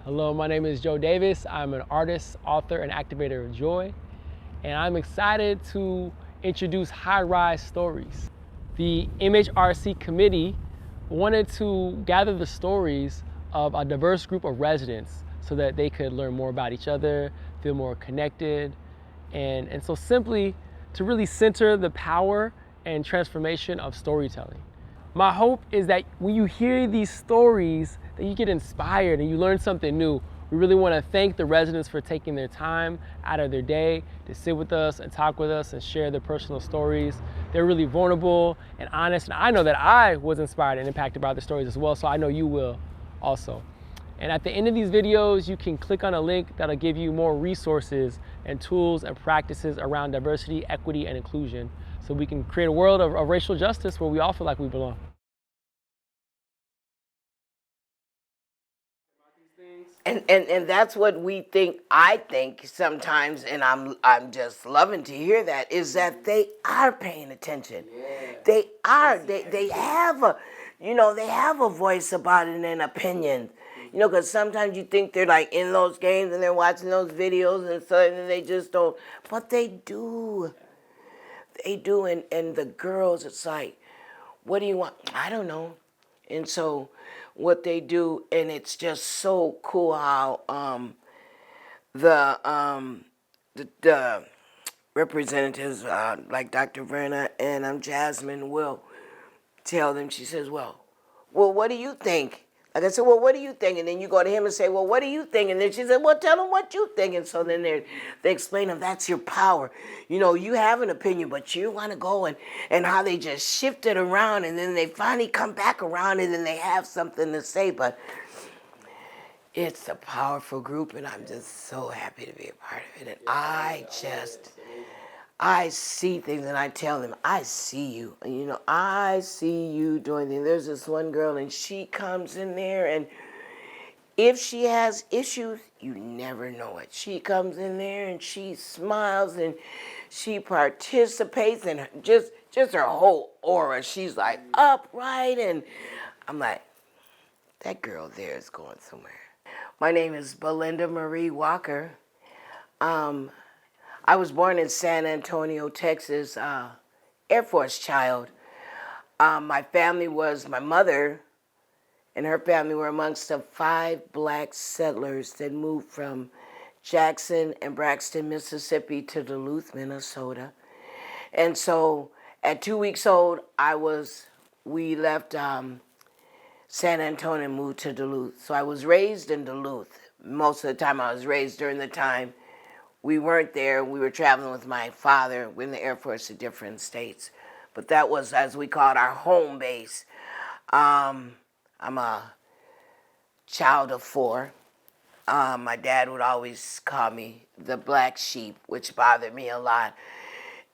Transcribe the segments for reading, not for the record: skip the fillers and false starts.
Hello, my name is Joe Davis. I'm an artist, author, and activator of joy, and I'm excited to introduce Highrise Stories. The MHRC committee wanted to gather the stories of a diverse group of residents so that they could learn more about each other, feel more connected, and so simply to really center the power and transformation of storytelling. My hope is that when you hear these stories, that you get inspired and you learn something new. We really want to thank the residents for taking their time out of their day to sit with us and talk with us and share their personal stories. They're really vulnerable and honest, and I know that I was inspired and impacted by the stories as well, so I know you will also. And at the end of these videos, you can click on a link that'll give you more resources and tools and practices around diversity, equity, and inclusion, so we can create a world of racial justice where we all feel like we belong. And that's what we think. I think sometimes, and I'm just loving to hear that, is that they are paying attention. They are. They have a, they have a voice about it and an opinion. Because sometimes you think they're like in those games and they're watching those videos and so and they just don't. But they do. They do. And the girls, it's like, what do you want? I don't know. And so what they do, and it's just so cool how the representatives like Dr. Verna and Jasmine will tell them. She says, well, what do you think? Like I said, well, what do you think? And then you go to him and say, well, what do you think? And then she said, well, tell them what you think. And so then they explain them, that's your power. You have an opinion, but you want to go and how they just shift it around and then they finally come back around and then they have something to say. But it's a powerful group and I'm just so happy to be a part of it. And I see things and I tell them, I see you. I see you doing things. There's this one girl and she comes in there and if she has issues, you never know it. She comes in there and she smiles and she participates and just her whole aura. She's like upright and I'm like, that girl there is going somewhere. My name is Belinda Marie Walker. I was born in San Antonio, Texas, Air Force child. My mother and her family were amongst the 5 black settlers that moved from Jackson and Braxton, Mississippi to Duluth, Minnesota. And so at 2 weeks old, we left San Antonio and moved to Duluth. So I was raised in Duluth. Most of the time I was raised during the time we weren't there. We were traveling with my father in the Air Force to different states. But that was, as we called, our home base. I'm a child of 4. My dad would always call me the black sheep, which bothered me a lot.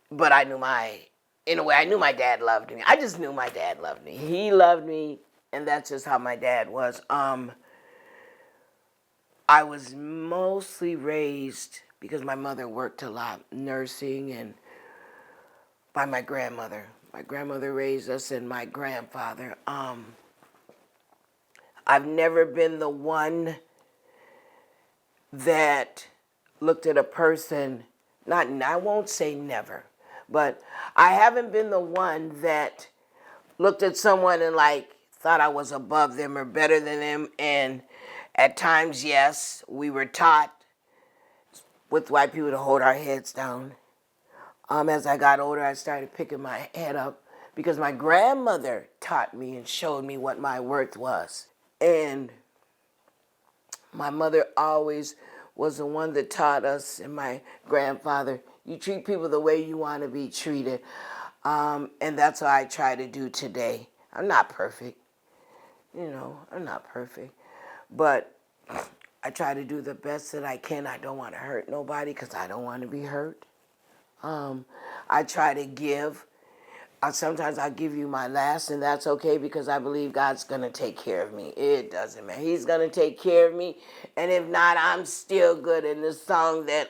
But I knew my dad loved me. I just knew my dad loved me. He loved me, and that's just how my dad was. I was mostly raised, because my mother worked a lot, nursing, and by my grandmother. My grandmother raised us and my grandfather. I've never been the one that looked at a person, I won't say never, but I haven't been the one that looked at someone and thought I was above them or better than them. And at times, yes, we were taught with white people to hold our heads down. As I got older, I started picking my head up because my grandmother taught me and showed me what my worth was. And my mother always was the one that taught us, and my grandfather, you treat people the way you want to be treated. And that's what I try to do today. I'm not perfect. I'm not perfect. But I try to do the best that I can. I don't want to hurt nobody because I don't want to be hurt. I try to give. Sometimes I'll give you my last, and that's okay because I believe God's going to take care of me. It doesn't matter. He's going to take care of me. And if not, I'm still good. In this song that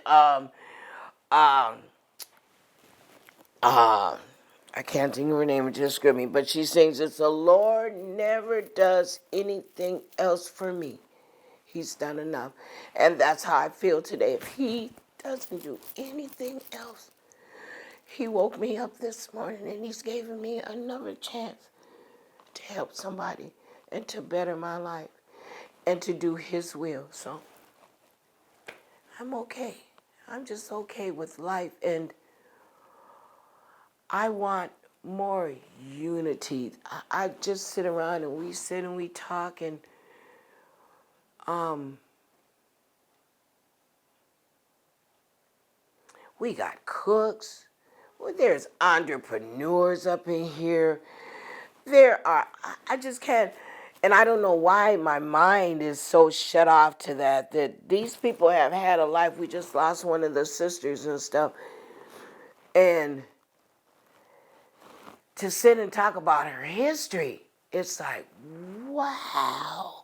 I can't think of her name, it just screwed me, but she sings, it's the Lord never does anything else for me. He's done enough. And that's how I feel today. If he doesn't do anything else, he woke me up this morning and he's given me another chance to help somebody and to better my life and to do his will. So I'm okay. I'm just okay with life, and I want more unity. I just sit around and we sit and we talk, and we got cooks. Well, there's entrepreneurs up in here. There are, I just can't, and I don't know why my mind is so shut off to that these people have had a life. We just lost one of the sisters and stuff. And to sit and talk about her history, it's like, wow.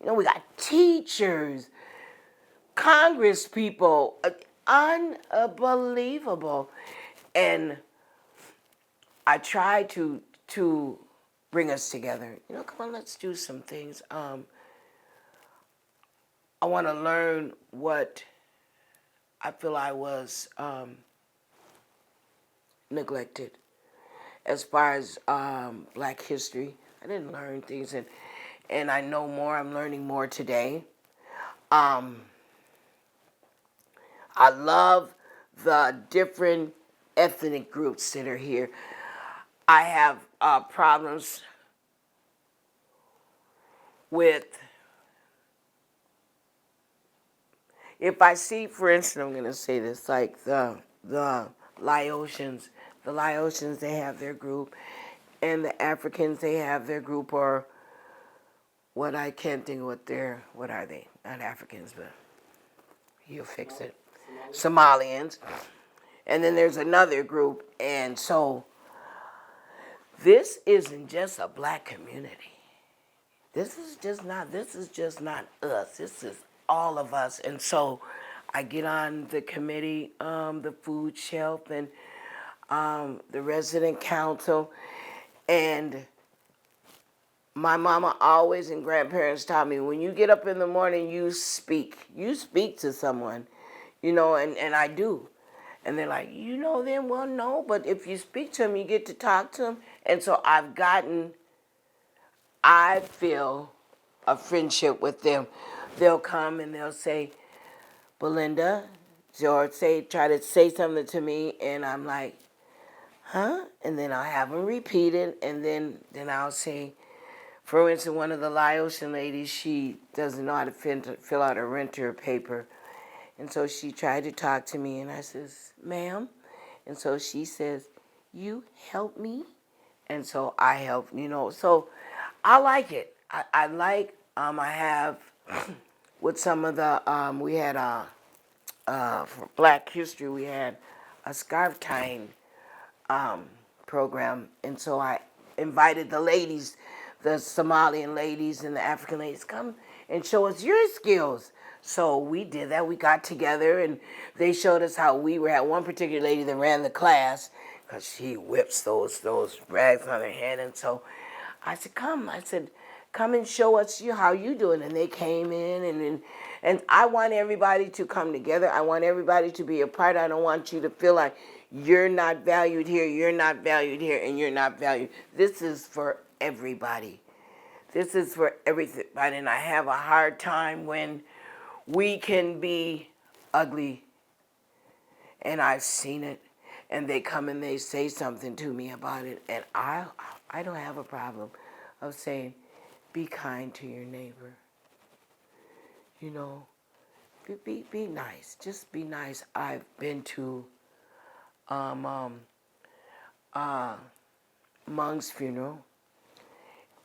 You know, we got teachers, Congress people, unbelievable. And I try to bring us together. You know, come on, let's do some things. I want to learn what I feel I was neglected as far as Black history. I didn't learn things, and I know more. I'm learning more today. I love the different ethnic groups that are here. I have problems with, if I see, for instance, I'm going to say this, like the Laotians. The Laotians, they have their group, and the Africans, they have their group, or what I can't think of what are they? Not Africans, but you'll fix it. Somalians. And then there's another group, and so this isn't just a Black community. This is just not us. This is all of us. And so I get on the committee, the food shelf, and the resident council, and my mama always and grandparents taught me, when you get up in the morning, you speak to someone, you know, and I do. And they're like, you know them? Well, no, but if you speak to them, you get to talk to them. And so I feel a friendship with them. They'll come and they'll say, Belinda, or try to say something to me, and I'm like, huh? And then I'll have them repeat it, and then I'll say, for instance, one of the Laotian ladies, she doesn't know how to fill out a renter paper. And so she tried to talk to me, and I says, ma'am. And so she says, you help me? And so I help, you know. So I like it. I like, I have, with some of the, we had for Black History, we had a scarf tying program. And so I invited the ladies, the Somalian ladies and the African ladies, come and show us your skills. So we did that. We got together and they showed us how we were. Had one particular lady that ran the class because she whips those rags on her head. And so I said, come and show us how you do it. And they came in and I want everybody to come together. I want everybody to be a part. I don't want you to feel like you're not valued here, you're not valued here, and you're not valued. This is for everybody. This is for everybody. And I have a hard time when we can be ugly, and I've seen it, and they come and they say something to me about it, and I don't have a problem of saying, be kind to your neighbor. You know, be nice. Just be nice. I've been to Mung's funeral.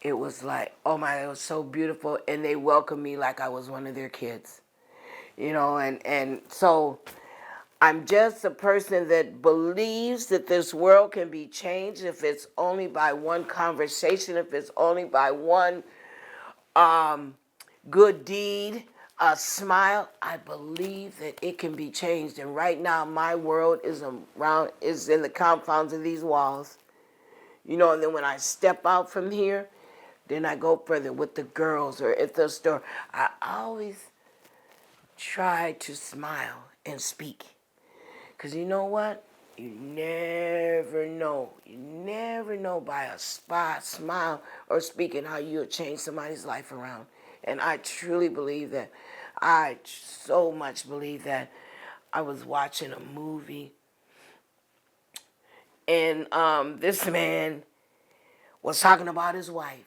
It was like, oh my, it was so beautiful, and they welcomed me like I was one of their kids. You know, and so I'm just a person that believes that this world can be changed if it's only by one conversation, if it's only by one good deed, a smile. I believe that it can be changed. And right now, my world is in the confines of these walls. You know, and then when I step out from here, then I go further with the girls or at the store. always try to smile and speak. Because you know what? You never know. You never know by a smile, or speaking how you'll change somebody's life around. And I truly believe that. I so much believe that. I was watching a movie, and this man was talking about his wife.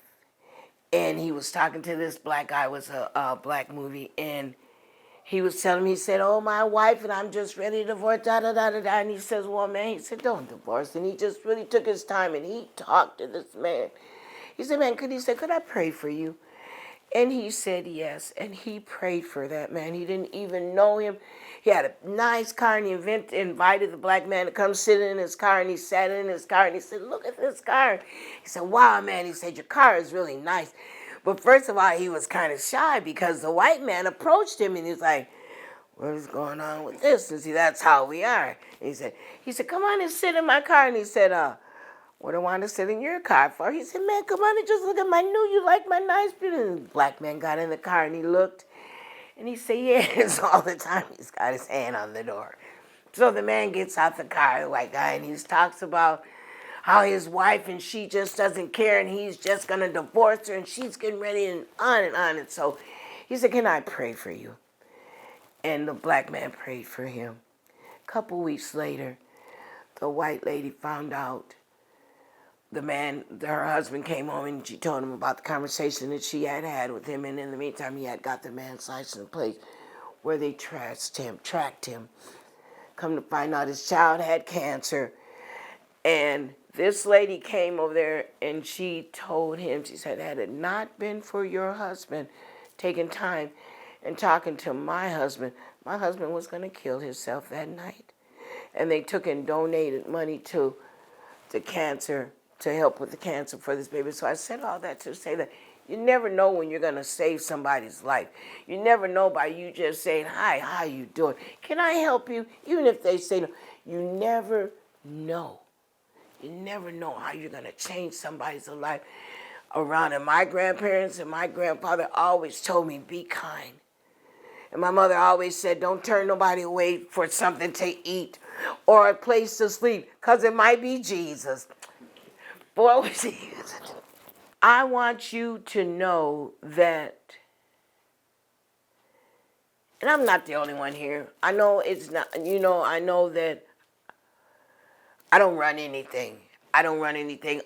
And he was talking to this black guy. It was a black movie. And he was telling me, he said, oh, my wife, and I'm just ready to divorce, da-da-da-da-da. And he says, well, man, he said, don't divorce. And he just really took his time, and he talked to this man. He said, man, could I pray for you? And he said yes, and he prayed for that man. He didn't even know him. He had a nice car, and he invited the black man to come sit in his car, and he sat in his car, and he said, look at this car. He said, wow, man. He said, your car is really nice. But first of all, he was kind of shy because the white man approached him, and he was like, what is going on with this? And see, that's how we are. And he said, come on and sit in my car. And he said, what do I want to sit in your car for? He said, man, come on and just look at my new, you like my nice beauty. And the black man got in the car, and he looked, and he said, yes, all the time he's got his hand on the door. So the man gets out the car, the white guy, and he talks about how his wife, and she just doesn't care, and he's just going to divorce her, and she's getting ready, and on and on. And so he said, can I pray for you? And the black man prayed for him. A couple weeks later, the white lady found out her husband came home, and she told him about the conversation that she had had with him. And in the meantime, he had got the man's license plate where they tracked him. Come to find out, his child had cancer. And this lady came over there, and she told him, she said, had it not been for your husband taking time and talking to my husband was going to kill himself that night. And they took and donated money to cancer, to help with the cancer for this baby. So I said all that to say that you never know when you're going to save somebody's life. You never know by you just saying, hi, how you doing? Can I help you? Even if they say no, you never know. You never know how you're going to change somebody's life around. And my grandparents and my grandfather always told me, be kind. And my mother always said, don't turn nobody away for something to eat or a place to sleep, because it might be Jesus. Boy, I want you to know that, and I'm not the only one here. I know it's not, I know that I don't run anything.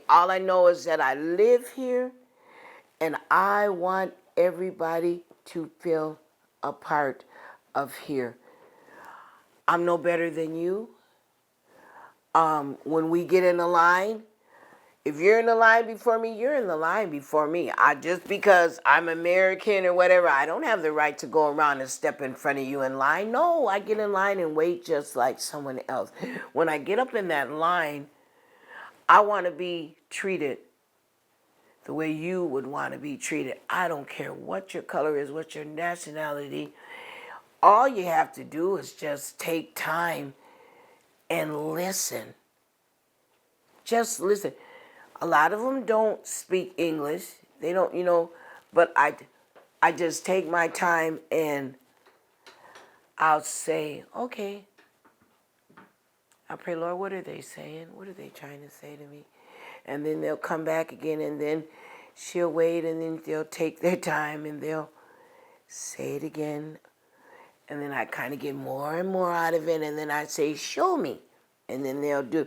All I know is that I live here, and I want everybody to feel a part of here. I'm no better than you. When we get in the line, if you're in the line before me, you're in the line before me. Just because I'm American or whatever, I don't have the right to go around and step in front of you in line. No, I get in line and wait just like someone else. When I get up in that line, I want to be treated the way you would want to be treated. I don't care what your color is, what your nationality. All you have to do is just take time and listen. Just listen. A lot of them don't speak English. They don't, but I just take my time, and I'll say, okay. I pray, Lord, what are they saying? What are they trying to say to me? And then they'll come back again, and then she'll wait, and then they'll take their time, and they'll say it again. And then I kind of get more and more out of it, and then I say, show me. And then they'll do.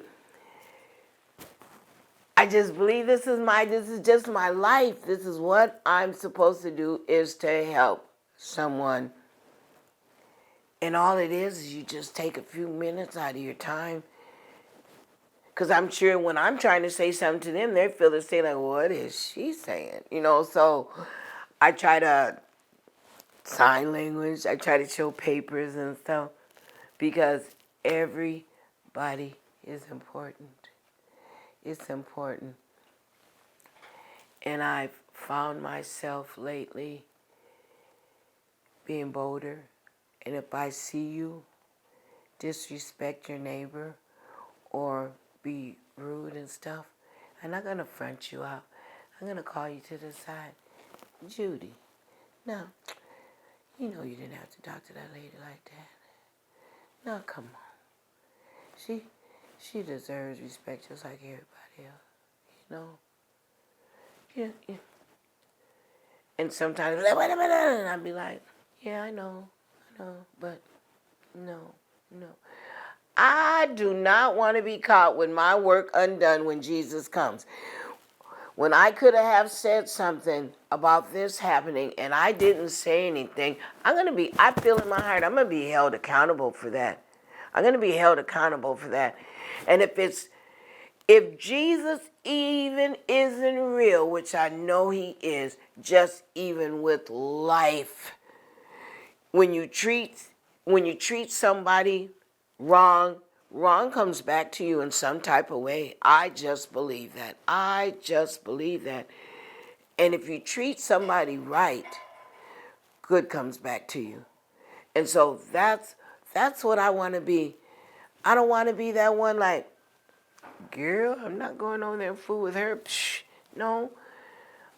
I just believe this is just my life. This is what I'm supposed to do, is to help someone. And all it is you just take a few minutes out of your time. Because I'm sure when I'm trying to say something to them, they feel the same, like, what is she saying? So I try to sign language. I try to show papers and stuff, because everybody is important. It's important. And I've found myself lately being bolder. And if I see you disrespect your neighbor or be rude and stuff, I'm not going to front you out. I'm going to call you to the side. Judy, now, You know you didn't have to talk to that lady like that. No, come on. She deserves respect just like everybody else. You know? Yeah. And sometimes, and I'd be like, yeah, I know, but no. I do not want to be caught with my work undone when Jesus comes. When I could have said something about this happening and I didn't say anything, I feel in my heart, I'm going to be held accountable for that. I'm going to be held accountable for that. And if Jesus even isn't real, which I know he is, just even with life, when you treat somebody wrong comes back to you in some type of way. I just believe that. And if you treat somebody right, good comes back to you. And so that's what I want to be. I don't want to be that one like, girl, I'm not going on there and fool with her. Psh, no.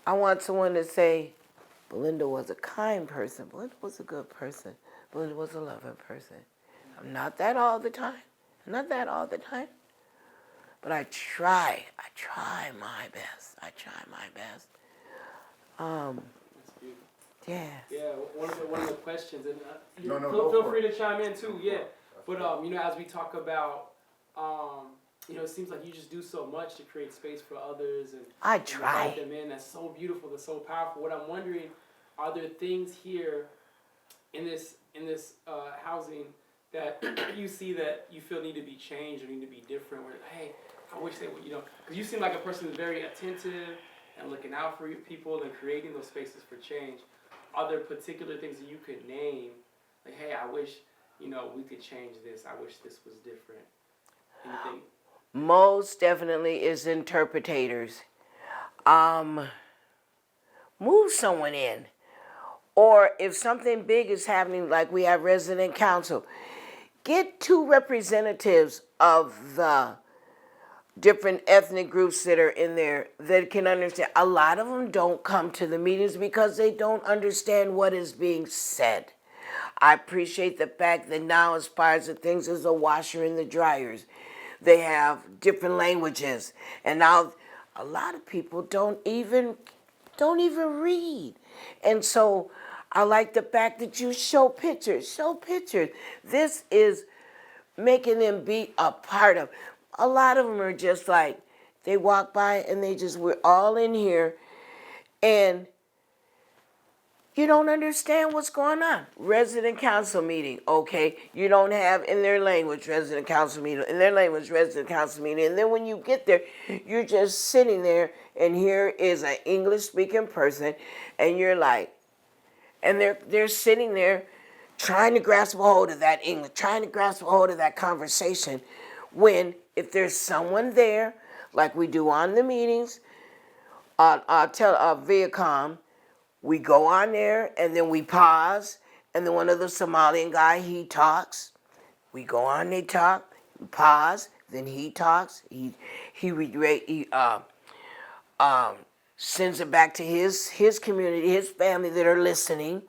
I want someone to say, Belinda was a kind person. Belinda was a good person. Belinda was a loving person. I'm not that all the time. But I try my best. Yeah. Yeah, one of the questions, and Feel free to chime in too. Yeah, but as we talk about, it seems like you just do so much to create space for others and I try. invite them in. That's so beautiful. That's so powerful. What I'm wondering, are there things here in this housing that you see that you feel need to be changed or need to be different? Where, hey, I wish they would, because you seem like a person who's very attentive and looking out for people and creating those spaces for change. Are there particular things that you could name? Like, hey, I wish, we could change this. I wish this was different. Anything? Most definitely is interpreters. Move someone in. Or if something big is happening, like we have resident council, get 2 representatives of the different ethnic groups that are in there that can understand. A lot of them don't come to the meetings because they don't understand what is being said. I appreciate the fact that now, as far as the things as the washer and the dryers, they have different languages. And now a lot of people don't even read. And so I like the fact that you show pictures. This is making them be a part of. A lot of them are just like, they walk by and we're all in here and you don't understand what's going on. Resident council meeting, okay. You don't have in their language resident council meeting, in their language resident council meeting. And then when you get there, you're just sitting there and here is an English speaking person and you're like, and they're sitting there trying to grasp a hold of that English, trying to grasp a hold of that conversation, when if there's someone there, like we do on the meetings, Viacom, we go on there and then we pause, and then one of the Somalian guy, he talks. We go on, they talk, we pause, then he talks. He sends it back to his community, his family that are listening.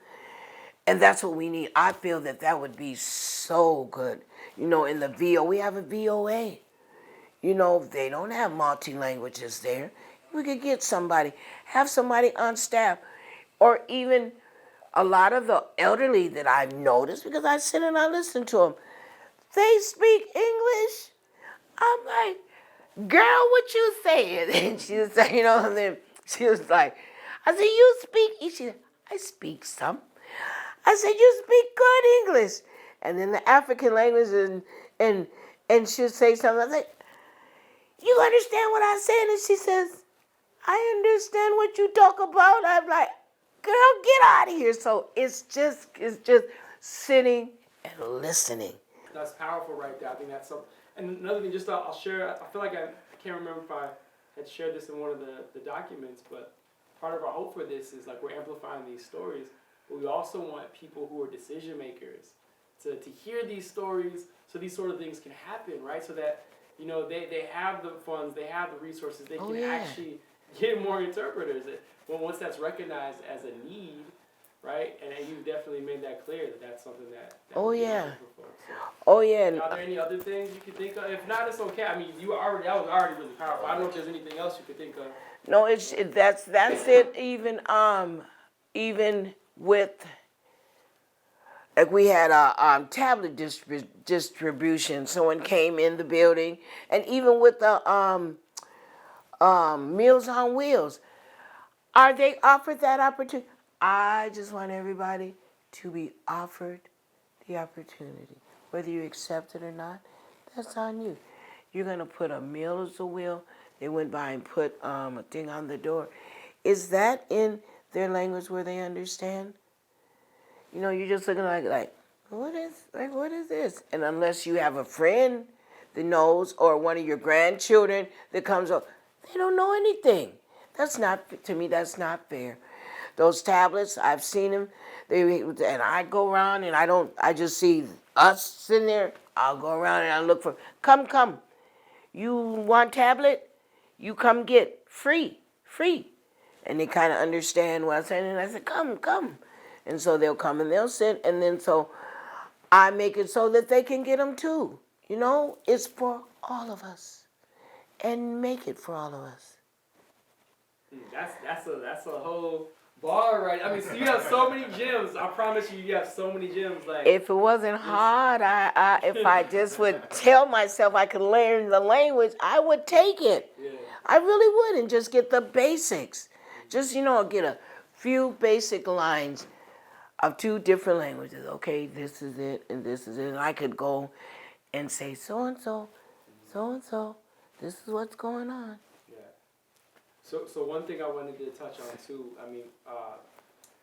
And that's what we need. I feel that would be so good. In the VO, we have a VOA. They don't have multi-languages there. We could get have somebody on staff, or even a lot of the elderly that I've noticed, because I sit and I listen to them, they speak English. I'm like, girl, what you saying? And she was saying, and then she was like, I said, you speak? She said, I speak some. I said, you speak good English. And then the African language, and she'll say something. I said, you understand what I said? And she says, I understand what you talk about. I'm like, girl, get out of here. So it's just sitting and listening. That's powerful right there. I think that's something. And another thing, just I'll share, I feel like I can't remember if I had shared this in one of the documents, but part of our hope for this is like we're amplifying these stories, but we also want people who are decision makers to hear these stories so these sort of things can happen, right? So that, they have the funds, they have the resources, they can actually get more interpreters. Well, once that's recognized as a need, right? And you've definitely made that clear that that's something that Oh, would be yeah. helpful for folks. So, Oh, yeah. are there any other things you could think of? If not, it's okay. I mean, that was already really powerful. I don't know if there's anything else you could think of. No, that's it. Even with, like, we had a tablet distribution. Someone came in the building, and even with the Meals on Wheels, are they offered that opportunity? I just want everybody to be offered the opportunity, whether you accept it or not. That's on you. You're gonna put a Meals on Wheel. They went by and put a thing on the door. Is that in their language where they understand? You know, you're just looking like what is this? And unless you have a friend that knows or one of your grandchildren that comes up, they don't know anything. That's not, to me, that's not fair. Those tablets, I've seen them, and I go around and I just see us sitting there. I'll go around and I look for, come. You want tablet? You come get free. And they kind of understand what I'm saying. And I said, come. And so they'll come and they'll sit. And then so I make it so that they can get them too. You know, it's for all of us. And make it for all of us. That's a whole bar, right? I mean, so you have so many gems. I promise you have so many gems. Like, if it wasn't hard, if I just would tell myself I could learn the language, I would take it. Yeah. I really would, and just get the basics. Just, get a few basic lines of 2 different languages. Okay, this is it, and this is it. And I could go and say so and so, this is what's going on. So one thing I wanted to touch on too, I mean,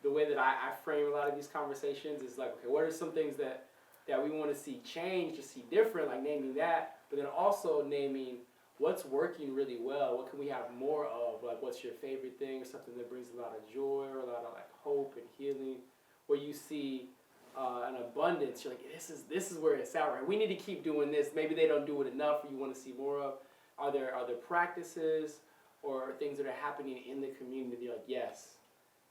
the way that I frame a lot of these conversations is like, okay, what are some things that we want to see change, to see different, like naming that, but then also naming what's working really well, what can we have more of, like what's your favorite thing, or something that brings a lot of joy, or a lot of like hope and healing, where you see an abundance. You're like, this is where it's at, right? We need to keep doing this. Maybe they don't do it enough, or you want to see more of. Are there practices or things that are happening in the community? You're like, yes,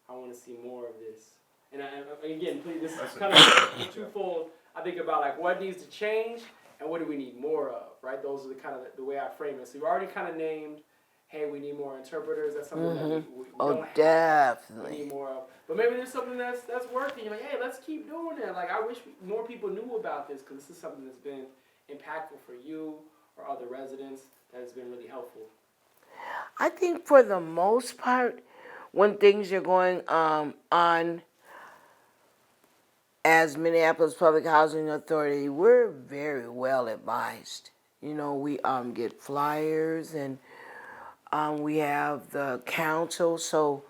I want to see more of this. And again, please, this is kind of twofold. I think about like what needs to change and what do we need more of, right? Those are the kind of the way I frame it. So you already kind of named, hey, we need more interpreters. That's something that we don't have. Definitely. We need more of. But maybe there's something that's working. You're like, hey, let's keep doing it. Like, I wish more people knew about this, because this is something that's been impactful for you or other residents that has been really helpful. I think for the most part, when things are going on as Minneapolis Public Housing Authority, we're very well advised. You know, we get flyers, and we have the council. So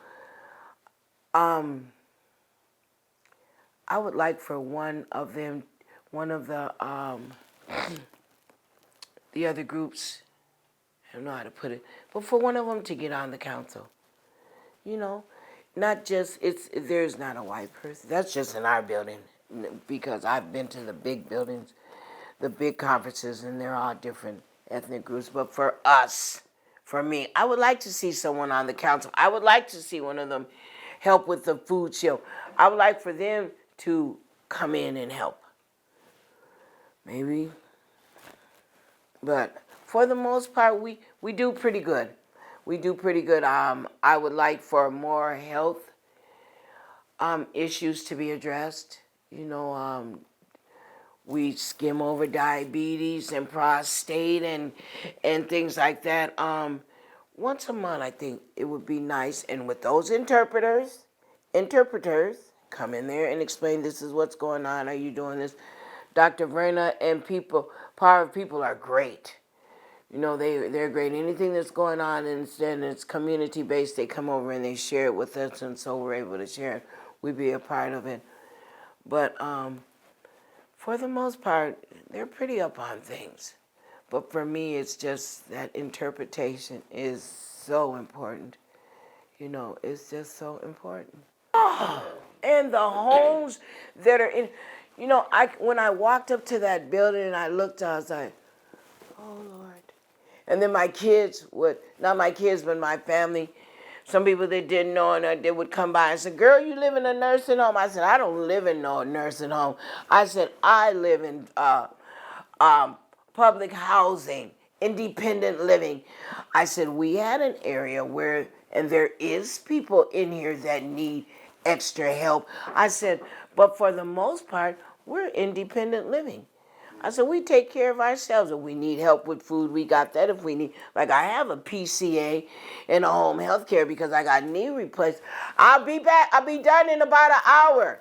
I would like for one of the other groups, I don't know how to put it, but for one of them to get on the council. You know, not just, there's not a white person. That's just in our building, because I've been to the big buildings, the big conferences, and they're all different ethnic groups. But for us, for me, I would like to see someone on the council. I would like to see one of them help with the food shield. I would like for them to come in and help. Maybe. But for the most part, we do pretty good. We do pretty good. I would like for more health issues to be addressed. You know, we skim over diabetes and prostate and things like that. Once a month, I think it would be nice. And with those interpreters come in there and explain, this is what's going on. Are you doing this? Dr. Verna and Power of People are great. You know, they're great. Anything that's going on and it's community-based, they come over and they share it with us, and so we're able to share it. We be a part of it. But for the most part, they're pretty up on things. But for me, it's just that interpretation is so important. You know, it's just so important. Oh, and the homes that are in, you know, when I walked up to that building and I looked, I was like, oh, Lord. And then my kids not my kids, but my family, some people that didn't know, and they would come by and say, girl, you live in a nursing home? I said, I don't live in no nursing home. I said, I live in public housing, independent living. I said, we had an area where, and there is people in here that need extra help. I said, but for the most part, we're independent living. I said, we take care of ourselves. If we need help with food, we got that. If we need, like I have a PCA in a home health care because I got knee replaced. I'll be back. I'll be done in about an hour.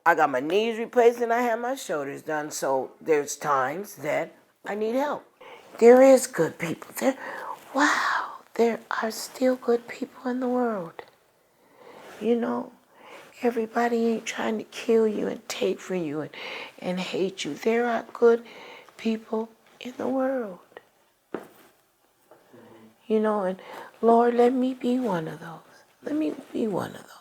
I got my knees replaced and I have my shoulders done. So there's times that I need help. There is good people. Wow, there are still good people in the world. You know, everybody ain't trying to kill you and take from you and hate you. There are good people in the world. You know, and Lord, let me be one of those. Let me be one of those.